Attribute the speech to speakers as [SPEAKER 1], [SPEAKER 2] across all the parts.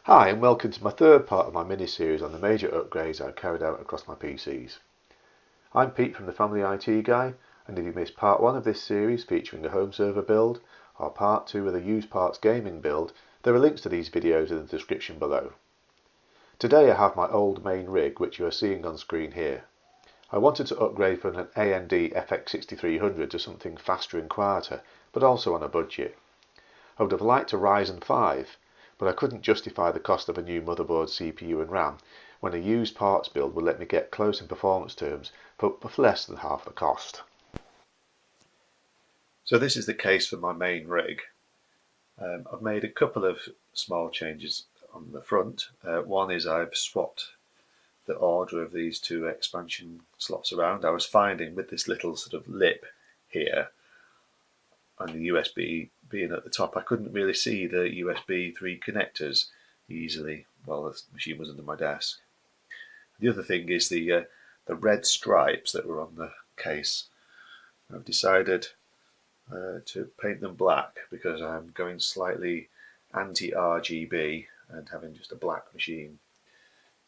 [SPEAKER 1] Hi and welcome to my third part of my mini-series on the major upgrades I've carried out across my PCs. I'm Pete from the Family IT Guy, and if you missed part 1 of this series featuring a home server build, or part 2 with a used parts gaming build, there are links to these videos in the description below. Today I have my old main rig which you are seeing on screen here. I wanted to upgrade from an AMD FX6300 to something faster and quieter, but also on a budget. I would have liked a Ryzen 5, but I couldn't justify the cost of a new motherboard, CPU and RAM when a used parts build would let me get close in performance terms for less than half the cost. So this is the case for my main rig. I've made a couple of small changes on the front. One is I've swapped the order of these two expansion slots around. I was finding with this little sort of lip here and the USB being at the top, I couldn't really see the USB 3 connectors easily while the machine was under my desk. The other thing is the red stripes that were on the case. I've decided to paint them black because I'm going slightly anti-RGB and having just a black machine.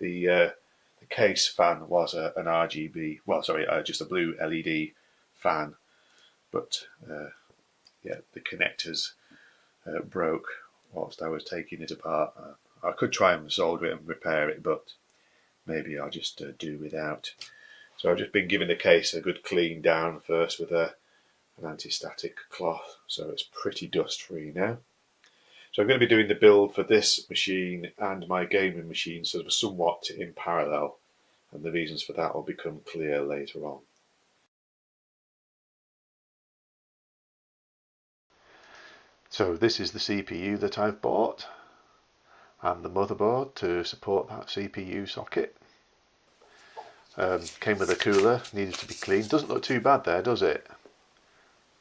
[SPEAKER 1] The case fan was an RGB, well, sorry, just a blue LED fan, but yeah, the connectors broke whilst I was taking it apart. I could try and solder it and repair it, but maybe I'll just do without. So I've just been giving the case a good clean down first with an anti-static cloth, so it's pretty dust free now. So I'm going to be doing the build for this machine and my gaming machine sort of somewhat in parallel, and the reasons for that will become clear later on. So this is the CPU that I've bought and the motherboard to support that CPU socket. Came with a cooler, needed to be cleaned. Doesn't look too bad there, does it?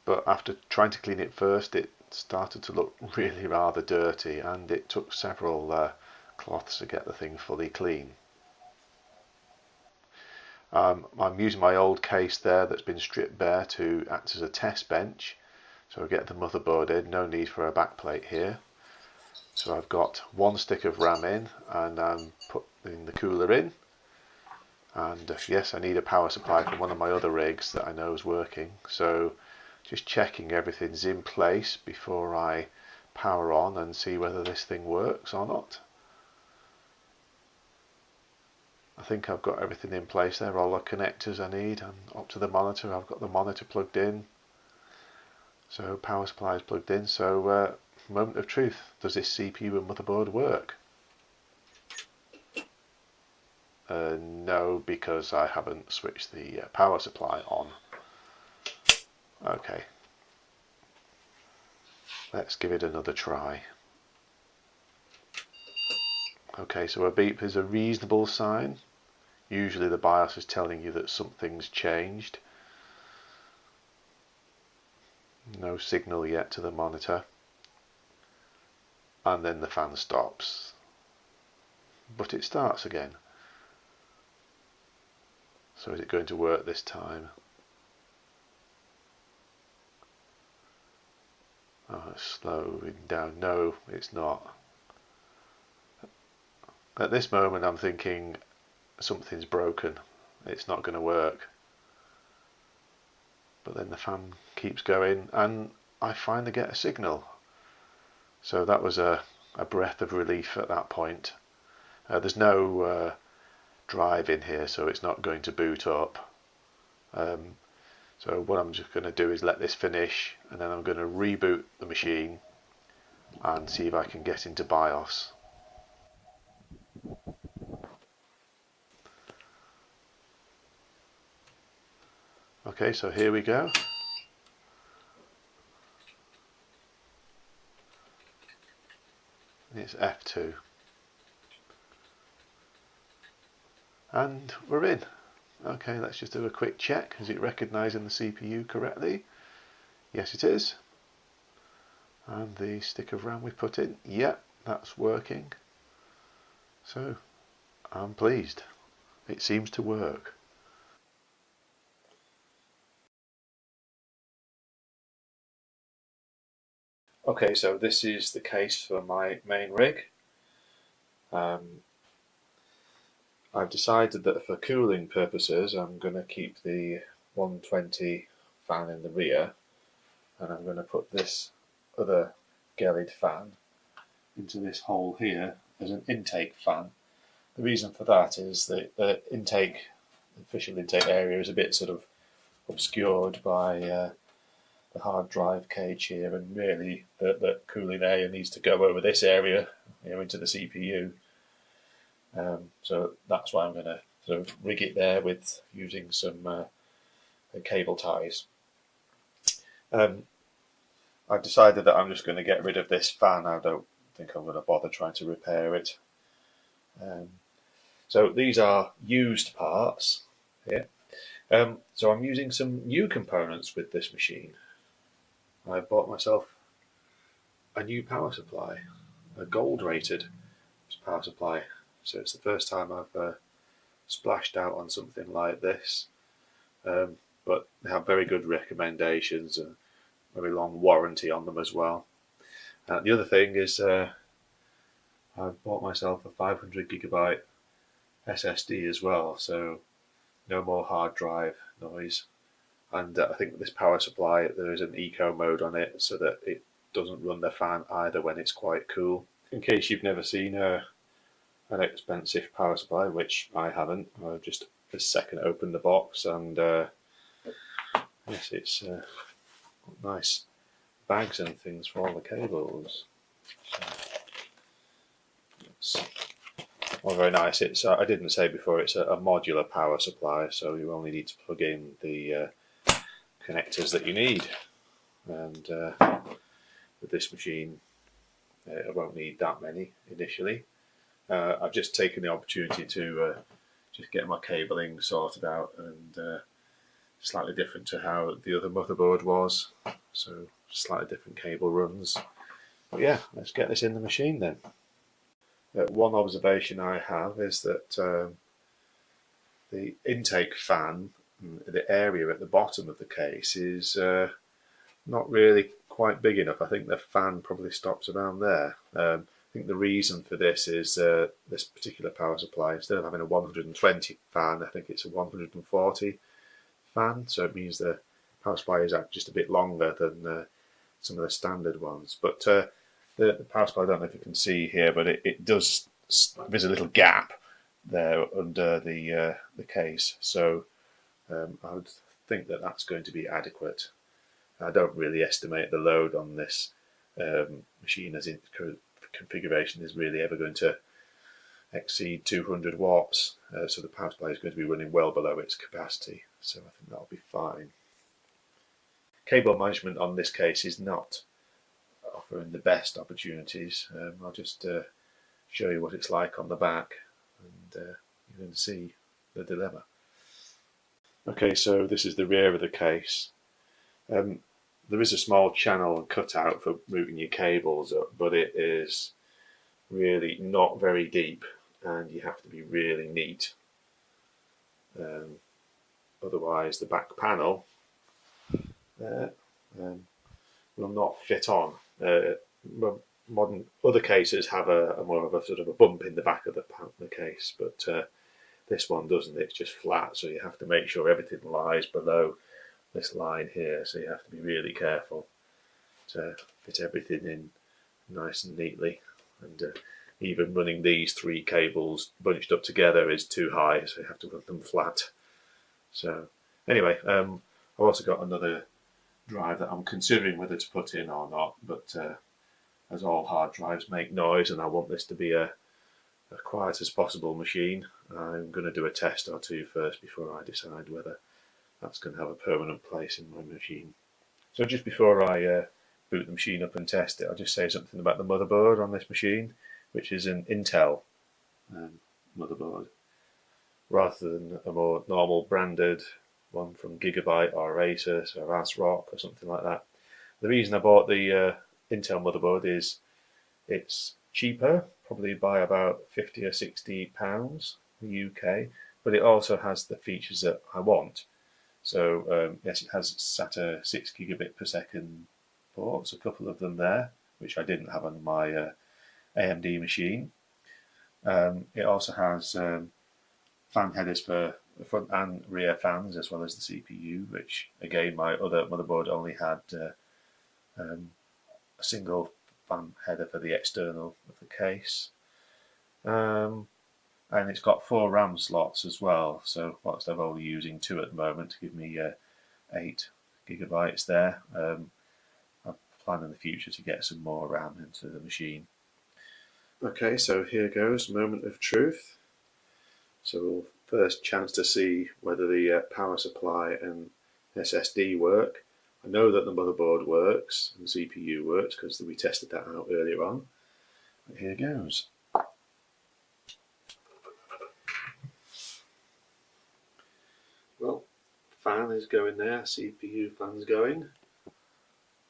[SPEAKER 1] But after trying to clean it first, it started to look really rather dirty, and it took several cloths to get the thing fully clean. I'm using my old case there that's been stripped bare to act as a test bench. So I get the motherboard in, no need for a backplate here. So I've got one stick of RAM in, and I'm putting the cooler in. And yes, I need a power supply from one of my other rigs that I know is working. So just checking everything's in place before I power on and see whether this thing works or not. I think I've got everything in place there, all the connectors I need, and up to the monitor. I've got the monitor plugged in. So power supply is plugged in. So moment of truth, does this CPU and motherboard work? No, because I haven't switched the power supply on. Okay, let's give it another try. Okay, so a beep is a reasonable sign. Usually the BIOS is telling you that something's changed. No signal yet to the monitor. And then the fan stops. But it starts again. So is it going to work this time? Oh, it's slowing down. No, it's not. At this moment I'm thinking something's broken. It's not going to work. But then the fan keeps going and I finally get a signal. So that was a breath of relief at that point. There's no drive in here, so it's not going to boot up. So what I'm just going to do is let this finish, and then I'm going to reboot the machine and see if I can get into BIOS. Okay, so here we go. It's F2. And we're in. Okay, let's just do a quick check. Is it recognising the CPU correctly? Yes, it is. And the stick of RAM we put in, yep, that's working. So I'm pleased. It seems to work. Okay, so this is the case for my main rig. I've decided that for cooling purposes I'm going to keep the 120 fan in the rear, and I'm going to put this other Gelid fan into this hole here as an intake fan. The reason for that is that the official intake area is a bit sort of obscured by the hard drive cage here, and really the cooling area needs to go over this area, into the CPU. So that's why I'm going to sort of rig it there with using some cable ties. I've decided that I'm just going to get rid of this fan. I don't think I'm going to bother trying to repair it. So these are used parts here. So I'm using some new components with this machine. I bought myself a new power supply, a gold rated power supply. So it's the first time I've splashed out on something like this. But they have very good recommendations and very long warranty on them as well. The other thing is I've bought myself a 500GB SSD as well, so no more hard drive noise. And I think with this power supply there is an eco mode on it so that it doesn't run the fan either when it's quite cool. In case you've never seen an expensive power supply, which I haven't, I just this second opened the box, and yes, it's nice bags and things for all the cables. So it's all very nice. It's I didn't say before, it's a modular power supply, so you only need to plug in the connectors that you need, and with this machine I won't need that many initially. I've just taken the opportunity to just get my cabling sorted out, and slightly different to how the other motherboard was, so slightly different cable runs. But yeah, let's get this in the machine then. One observation I have is that the intake fan, the area at the bottom of the case, is not really quite big enough. I think the fan probably stops around there. I think the reason for this is this particular power supply, instead of having a 120 fan, I think it's a 140 fan, so it means the power supply is just a bit longer than some of the standard ones. But the power supply, I don't know if you can see here, but it does, there's a little gap there under the case, so I would think that that's going to be adequate. I don't really estimate the load on this machine as in configuration is really ever going to exceed 200 watts, so the power supply is going to be running well below its capacity, so I think that'll be fine. Cable management on this case is not offering the best opportunities. I'll just show you what it's like on the back, and you're going to see the dilemma. Okay, so this is the rear of the case. There is a small channel cut out for moving your cables up, but it is really not very deep, and you have to be really neat. Otherwise the back panel there will not fit on. Modern other cases have a more of a sort of a bump in the back of the case, but this one doesn't. It's just flat, so you have to make sure everything lies below this line here, so you have to be really careful to fit everything in nice and neatly. And even running these three cables bunched up together is too high, so you have to run them flat. So anyway, I've also got another drive that I'm considering whether to put in or not, but as all hard drives make noise and I want this to be a quiet as possible machine, I'm going to do a test or two first before I decide whether that's going to have a permanent place in my machine. So just before I boot the machine up and test it, I'll just say something about the motherboard on this machine, which is an Intel motherboard, rather than a more normal branded one from Gigabyte or Asus or ASRock or something like that. The reason I bought the Intel motherboard is it's cheaper, probably by about £50 or £60 in the UK, but it also has the features that I want. So yes, it has SATA 6 gigabit per second ports, a couple of them there, which I didn't have on my AMD machine. It also has fan headers for the front and rear fans, as well as the CPU, which again my other motherboard only had a single fan header for the external of the case. And it's got 4 RAM slots as well, so whilst I'm only using 2 at the moment to give me 8 gigabytes there, I plan in the future to get some more RAM into the machine. Okay, so here goes, moment of truth. So first chance to see whether the power supply and SSD work. I know that the motherboard works and the CPU works because we tested that out earlier on. But here goes. Well, fan is going there, CPU fan's going.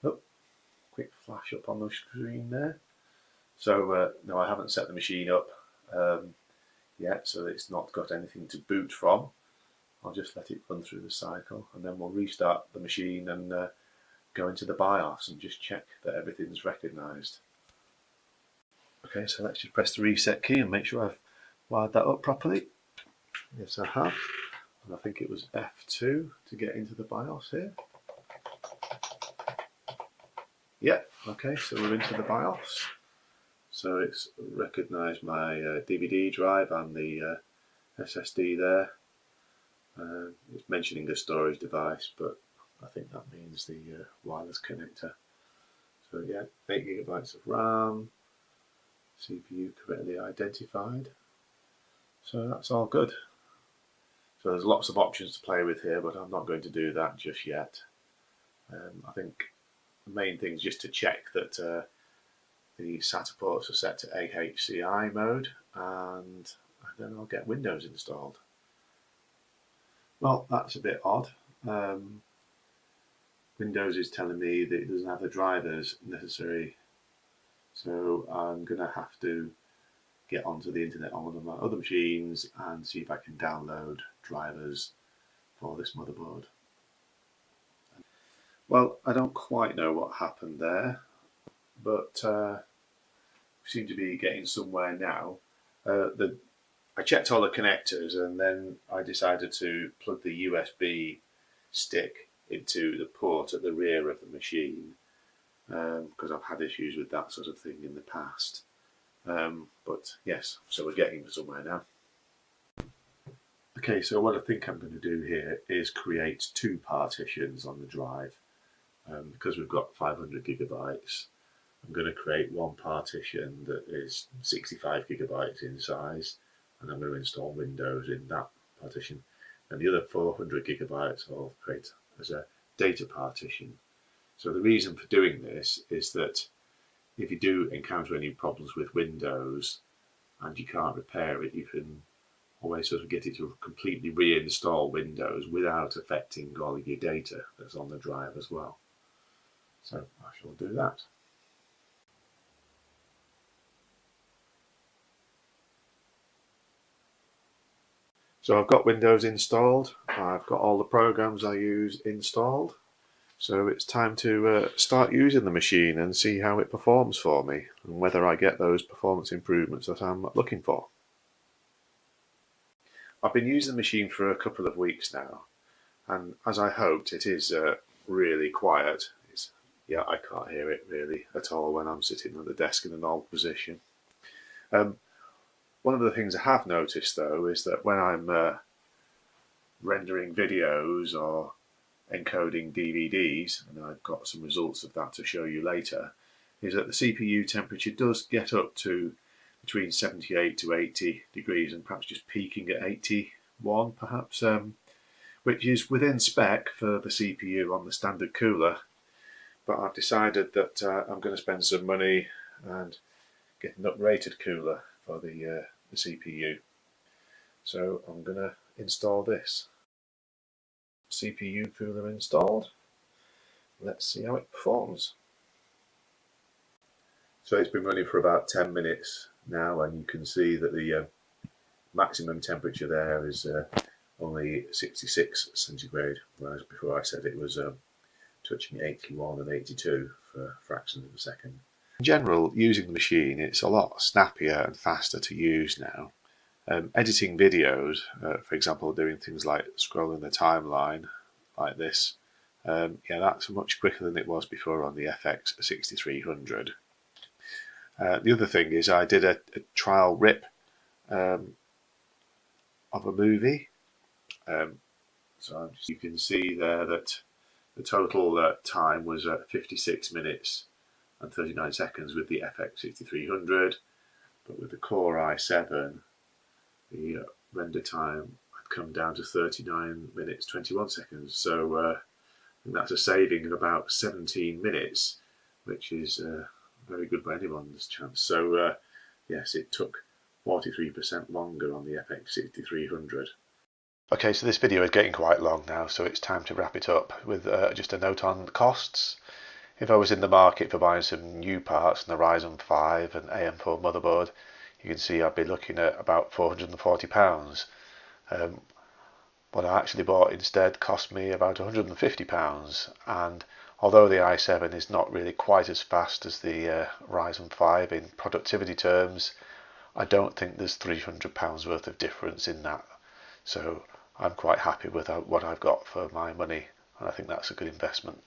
[SPEAKER 1] Oh, quick flash up on the screen there. So no, I haven't set the machine up yet, so it's not got anything to boot from. I'll just let it run through the cycle, and then we'll restart the machine and go into the BIOS and just check that everything's recognised. Okay, so let's just press the reset key and make sure I've wired that up properly. Yes, I have. And I think it was F2 to get into the BIOS here. Yeah, okay, so we're into the BIOS. So it's recognised my DVD drive and the SSD there. It's mentioning a storage device, but I think that means the wireless connector. So yeah, 8 gigabytes of RAM, CPU correctly identified. So that's all good. So there's lots of options to play with here, but I'm not going to do that just yet. I think the main thing is just to check that the SATA ports are set to AHCI mode, and then I'll get Windows installed. Well, that's a bit odd. Windows is telling me that it doesn't have the drivers necessary, so I'm going to have to get onto the internet on one of my other machines and see if I can download drivers for this motherboard. Well, I don't quite know what happened there, but we seem to be getting somewhere now. I checked all the connectors, and then I decided to plug the USB stick into the port at the rear of the machine, because I've had issues with that sort of thing in the past. But yes, so we're getting somewhere now. Okay, so what I think I'm going to do here is create 2 partitions on the drive. Because we've got 500 gigabytes, I'm going to create one partition that is 65 gigabytes in size, and I'm going to install Windows in that partition. And the other 400 gigabytes I'll create as a data partition. So the reason for doing this is that if you do encounter any problems with Windows and you can't repair it, you can always sort of get it to completely reinstall Windows without affecting all of your data that's on the drive as well. So I shall do that. So I've got Windows installed, I've got all the programs I use installed, so it's time to start using the machine and see how it performs for me and whether I get those performance improvements that I'm looking for. I've been using the machine for a couple of weeks now, and as I hoped, it is really quiet. Yeah, I can't hear it really at all when I'm sitting at the desk in an old position. One of the things I have noticed though is that when I'm rendering videos or encoding DVDs, and I've got some results of that to show you later, is that the CPU temperature does get up to between 78 to 80 degrees and perhaps just peaking at 81 perhaps, which is within spec for the CPU on the standard cooler. But I've decided that I'm going to spend some money and get an uprated cooler for the CPU. So I'm going to install this. CPU cooler installed. Let's see how it performs. So it's been running for about 10 minutes now, and you can see that the maximum temperature there is only 66 centigrade, whereas before I said it was touching 81 and 82 for fractions of a second. In general, using the machine, it's a lot snappier and faster to use now. Editing videos, for example, doing things like scrolling the timeline like this, yeah, that's much quicker than it was before on the FX 6300. The other thing is I did a trial rip of a movie. So you can see there that the total time was 56 minutes and 39 seconds with the FX 6300, but with the Core i7, the render time had come down to 39 minutes 21 seconds. So I think that's a saving of about 17 minutes, which is very good by anyone's chance. So yes, it took 43% longer on the FX 6300. Okay, so this video is getting quite long now, so it's time to wrap it up with just a note on costs. If I was in the market for buying some new parts on the Ryzen 5 and AM4 motherboard, you can see I'd be looking at about £440. What I actually bought instead cost me about £150, and although the i7 is not really quite as fast as the Ryzen 5 in productivity terms, I don't think there's £300 worth of difference in that. So I'm quite happy with what I've got for my money, and I think that's a good investment.